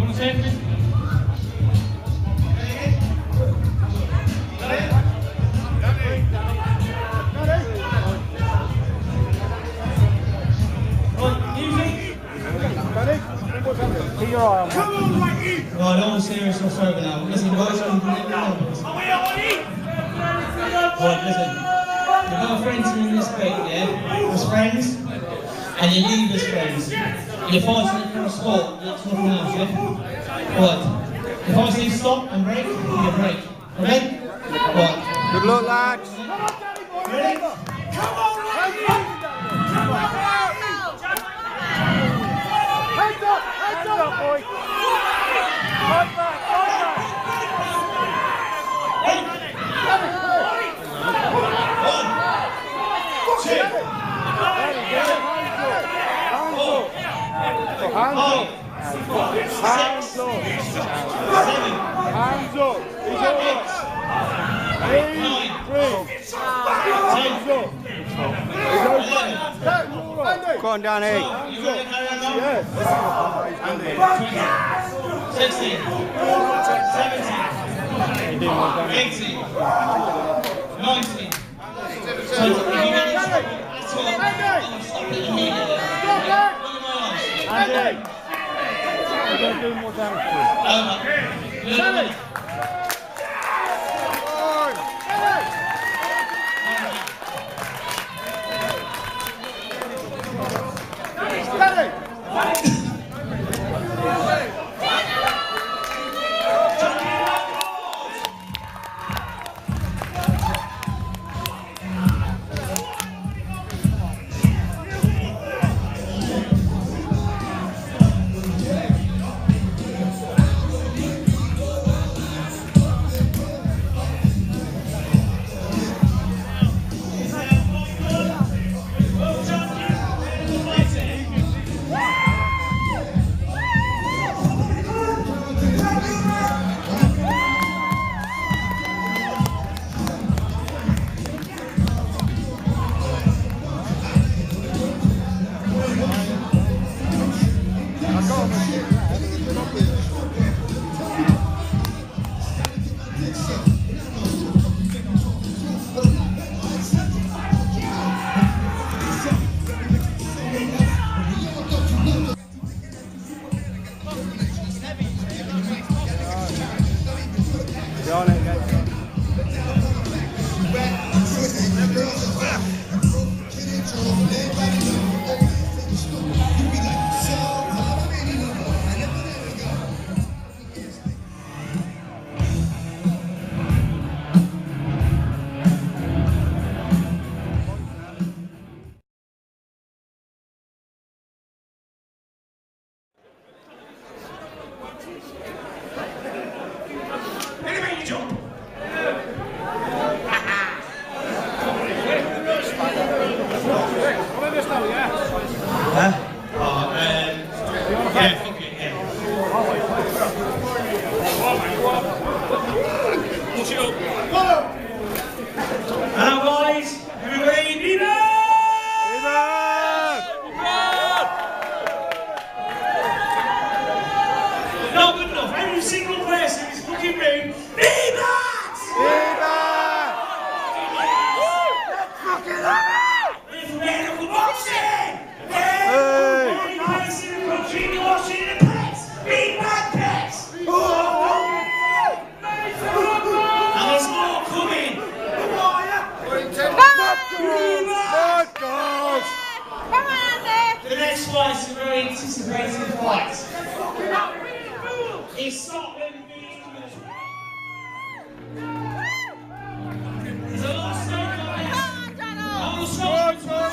want to take it? Keep your eye on that. Right, all serious or sober now. Listen, guys, right, listen. We've got friends in this bit, yeah? As friends, and you leave as friends. You're fighting for a sport, that's nothing else, yeah? Right. If I say stop and break, you break. Okay? Right. Good luck, lads. Ready? Come on, Randy! Come on, Heads up, boy! Right back, Hands up! He's all right. 8, 3. Hands up! He's okay. Go on, Danny. You ready to carry on now? Yes. 16, 17, 18, 19. So if you get this at all, stop it immediately. Andy! We're going to do more damage to Over. The next fight is a very anticipated fight. It's Scotland v England. There's a lot of stake on this. Oh, Scotland!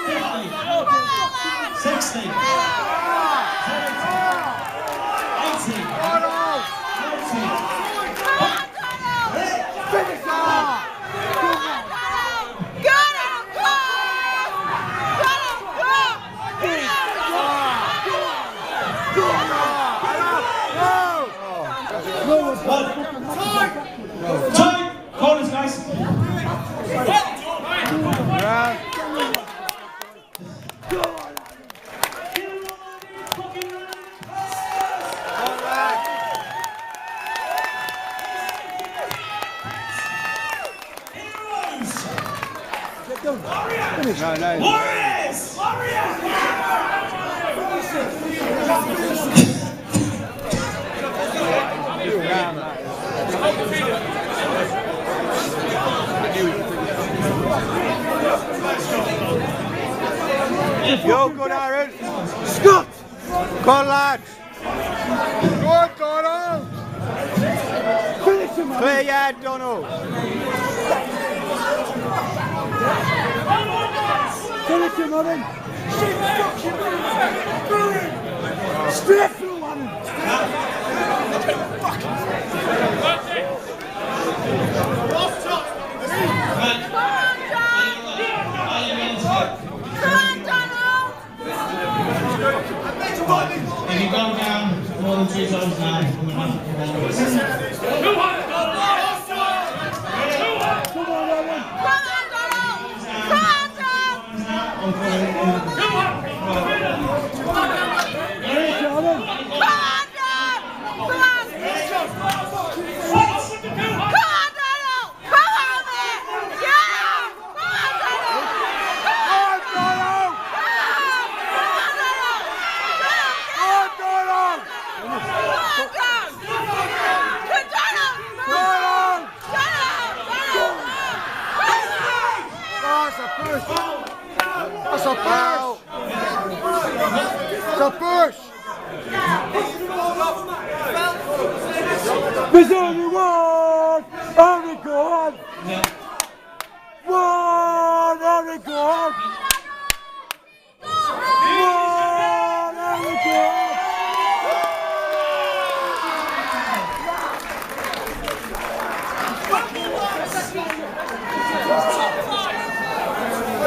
60. 70. 80. 90. Time! Corners, guys. No. Warriors! You're good, Aaron. Scott! Go on, lads. Good, Donald. Finish him, clear your head, Donald. Finish him, Aaron. Straight through, Aaron. you go down more than 2 times now, coming up. That's a foul! It's a push! There's only one! Only God! One! Only God! One! Only God!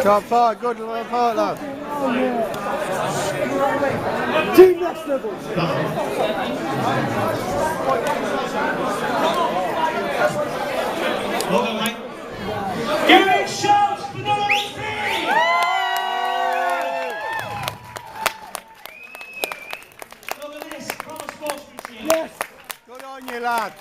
Top 5, good little part, love. Team next level. Hold on, mate. Give it shots for number 3! Look at this, proper sportsmanship. Yes. Good on you, lad.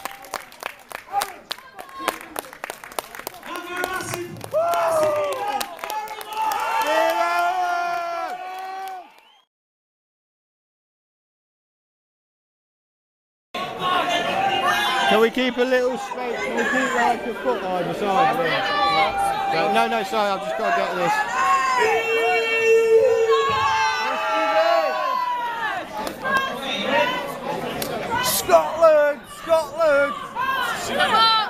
Can we keep a little space? Can we keep like a foot either side? No, sorry, I've just got to get this. Scotland! Scotland! Come on!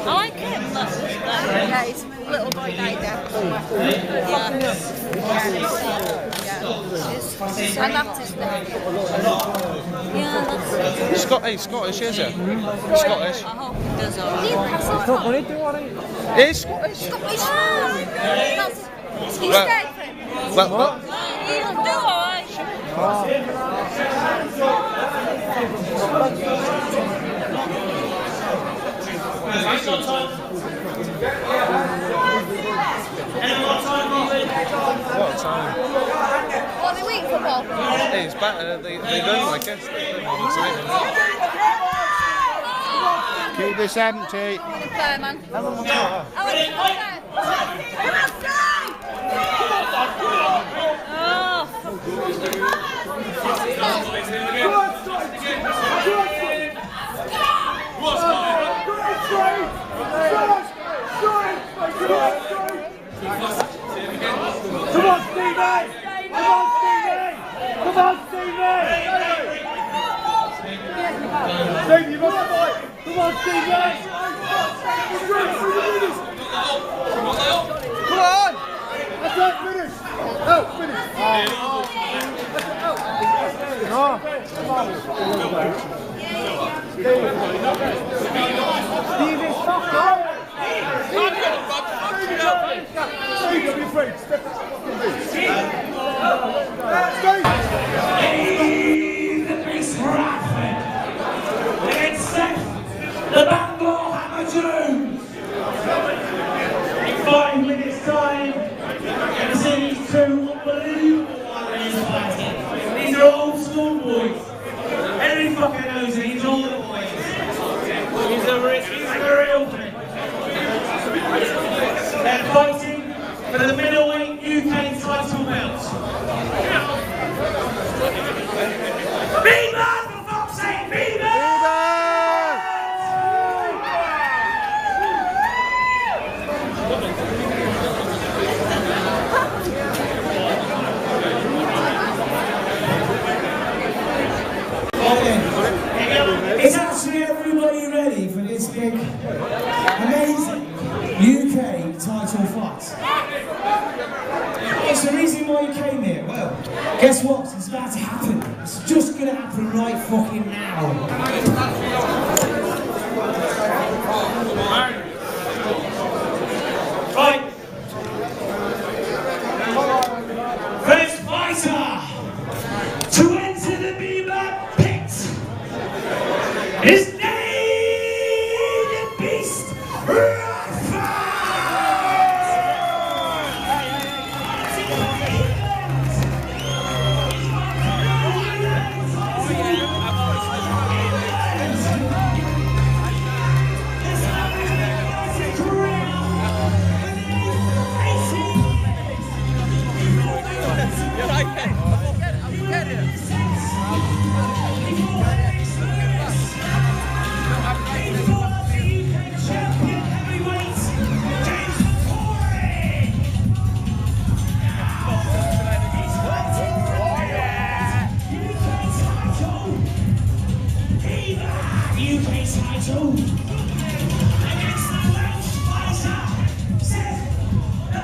I like him, look. Yeah, he's a little boy died there. And that's his name. Yeah, that's it. Scottish, is it? Scottish. I hope he does alright. He's Scottish. Scottish! He's dead for him. Well, He'll do alright. what time? What, the week football? It's better. They don't, I guess. Keep this empty. I want to play, man. I want to play. Come on, Stevie! Come on, Stevie! Come on, Stevie! Stevie, you must fight! Come on, Stevie! Come on! That's it, finish! Help, finish! Stevie, fuck off! Steve, be free. Step up. Steve! It's Bradford against Seth, the Bangor Hammer-Jones. In 5 minutes' time, you'll see these 2 unbelievable warriors fighting. These are old school boys. Every fucking knows these, all the boys. He's a real thing. They're fighting for the middleweight UK title belt. BBAD, for fuck's sake, BBAD! Is actually everybody ready for this big, amazing UK title fight? What's the reason why you came here? Well, guess what? It's about to happen. It's just going to happen right fucking now. Right. His name, the beast, UK title against the Welsh fighter, said the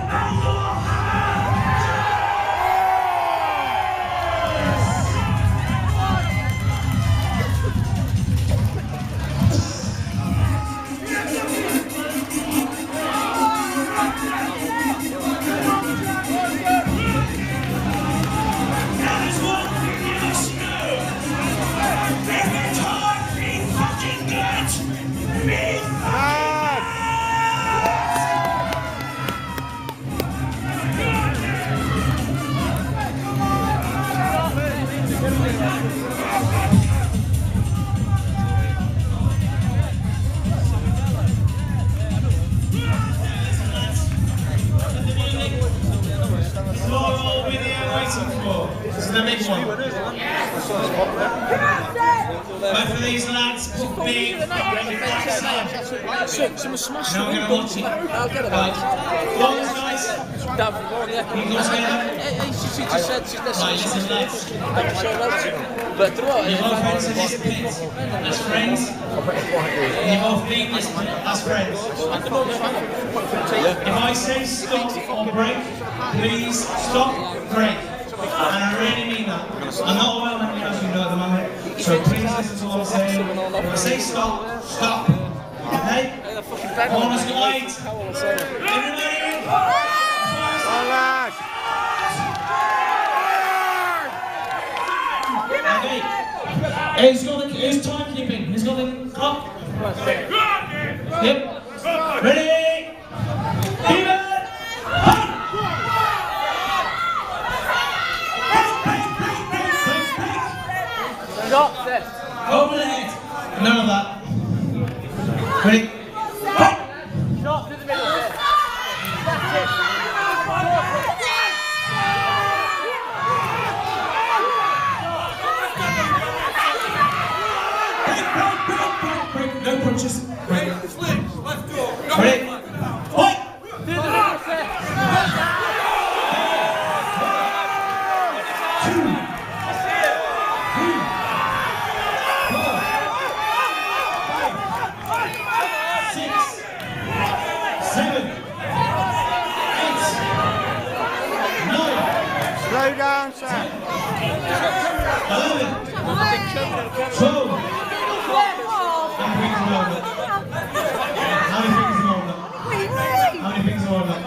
This is the big one. Both of these lads put big smash. Now we're going to watch it. Right. Guys, you guys She just said she's right, listen lads. But You've both entered this pit as friends. You've both been this pit as friends. If I say stop or break, please stop, break. And I really mean that. I'm not well mentally, as you know at the moment, so please listen to what I'm saying. If I say stop, stop. Okay? All us guys. Everybody. Okay. Who's timekeeping? Who's got the clock? Yep. Ready? BBAD! Stop this. Over the head. None of that. Ready? Stop to the middle there. That's it. Break. No punches. Break. Ready? Fight! Slow down, sir. 11, 12. How many fingers are on that? How many fingers are on that? How many fingers are on that?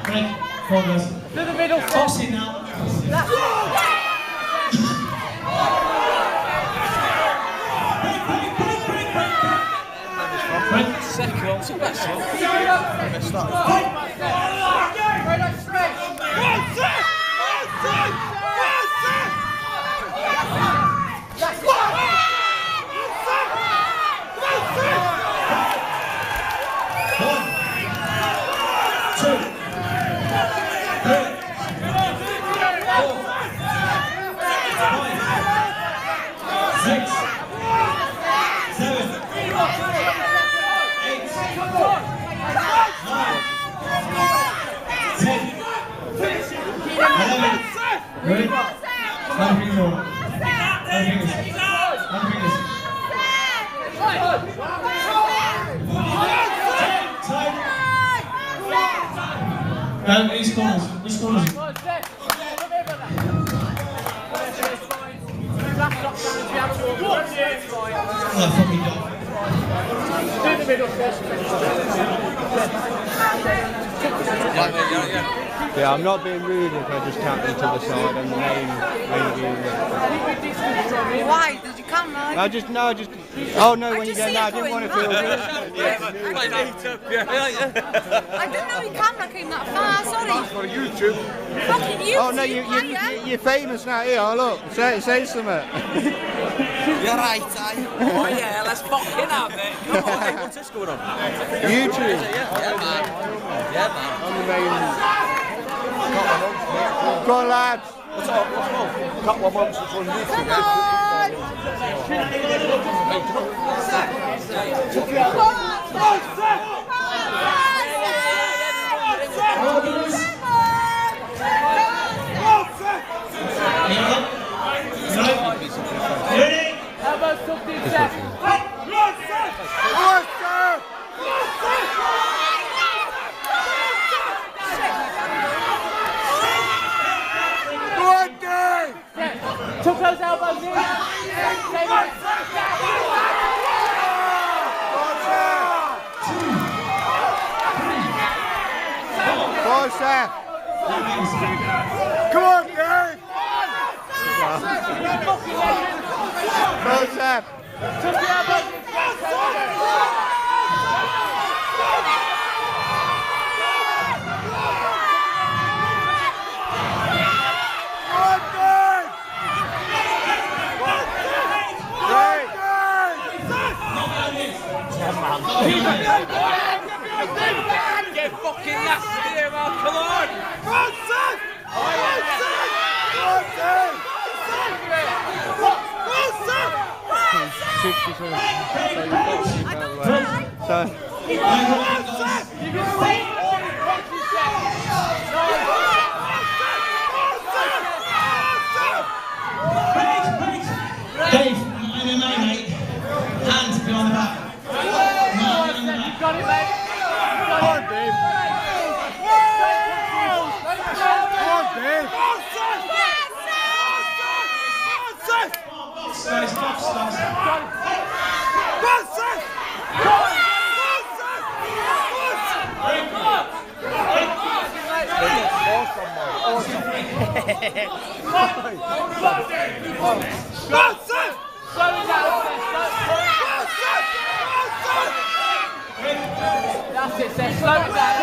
Break. Progress. To the middle. Toss it now. Second one, so that's it. Ready? One finger on. One finger. These corners. Which corners? Oh, fucking dog. the middle first. Yeah, I'm not being rude if I just tap them to the side and the main view. Why? Did you come like? Oh no, when you go now, I didn't want to feel rude. I didn't know your camera came that far, sorry. For YouTube. Fucking YouTube. Oh no, you're famous now. Here, oh, look, say something. You're right, eh? Oh yeah, let's fucking have it. Come on, hey, what's this going on? YouTube. Yeah, man. Yeah, man. On the main. Go on, lads. What's up? Couple of months on YouTube. How about something set? Took those elbows in. Come on, Dave! Go, Seth! Took the elbows in. Get fucking nasty here, man. Come on. Dave, MMA, mate. Hands behind the back. You got it, mate. Come on, Dave! That's it, Seth. Slow it down.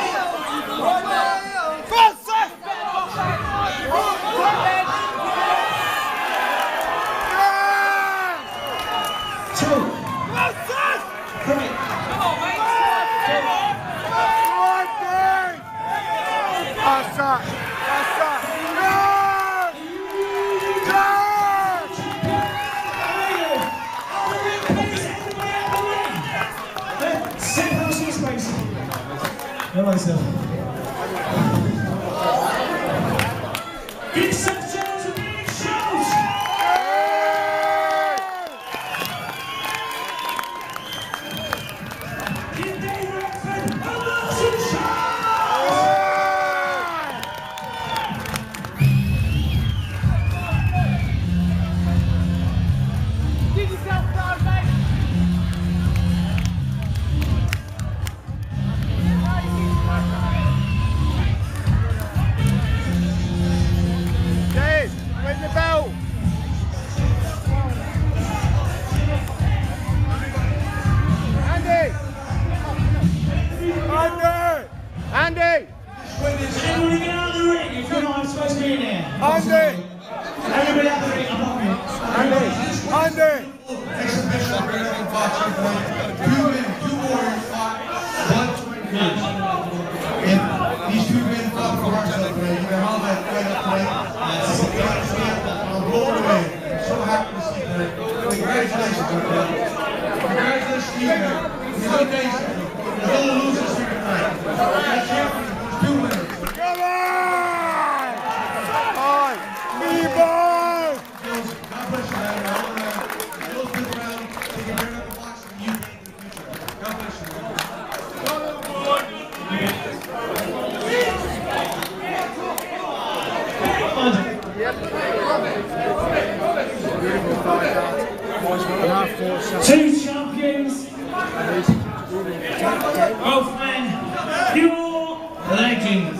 Hello, sir. Give some shows and big shows! Give Dave Redford a massive Give yourself proud, mate. Dave, win the belt! Andy! Everybody get out of the ring if you're not supposed to be in there. Andy! Everybody out of the ring, I'm not Andy! Exhibition wrestling boxing fight. 2 men, 2 warriors fought. 1 If these 2 men fought for ourselves today, you can hold that right up today. I'm blown away. I'm so happy to see that. Congratulations, everybody. Congratulations to you, man. It's a good day. There's no losers here tonight. That champion was 2 winners. Come on! On! Meatball! God bless you, man. I want those been around. They can bring up the boxing in the UK in the future. God bless you, man. Beautiful fight. And I thought Both men, pure legends.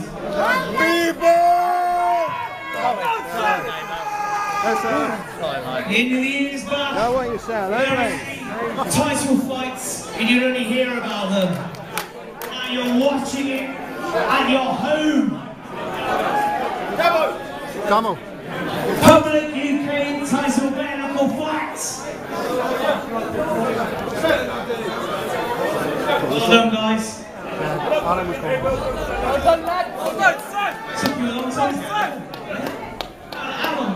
In the years back, I want you to say hello, mate. title fights, and you'd only hear about them. Now you're watching it at your home. Come on. Public UK title bare knuckle fights. Well done, guys. Took you a long time. How long?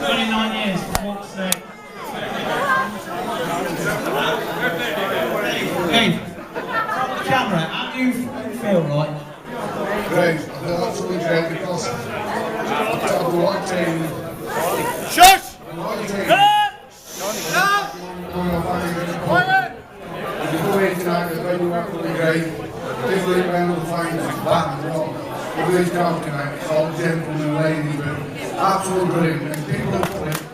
29 years. What's that? Hey, camera, how do you feel, right? Great. I feel absolutely great because I've got the right team. Shush! The right team. If you go in tonight, it's going to be absolutely great. This week round of the fight is bang. Everybody's down tonight. It's all gentlemen and ladies, but absolutely brilliant. And people are putting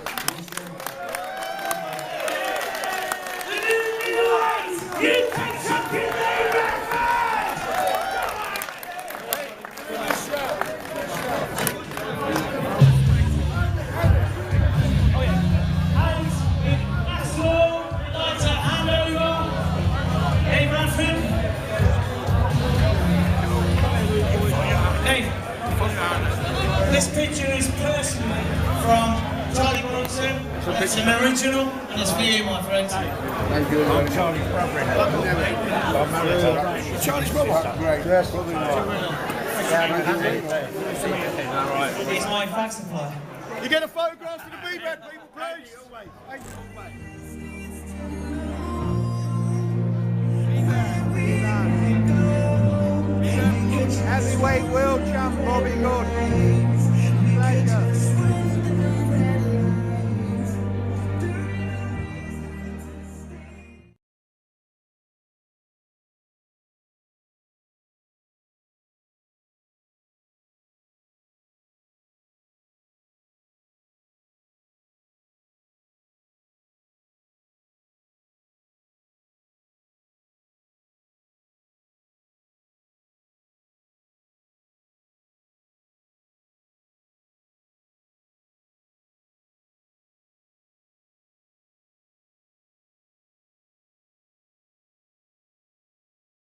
This picture is personally from Charlie Bronson. It's an original, and it's for you, my friend. Thank you. Charlie's brother. Charlie's brother? Great. Yes, probably not. He's my fax supplier. You get a photograph of the BBAD people, please?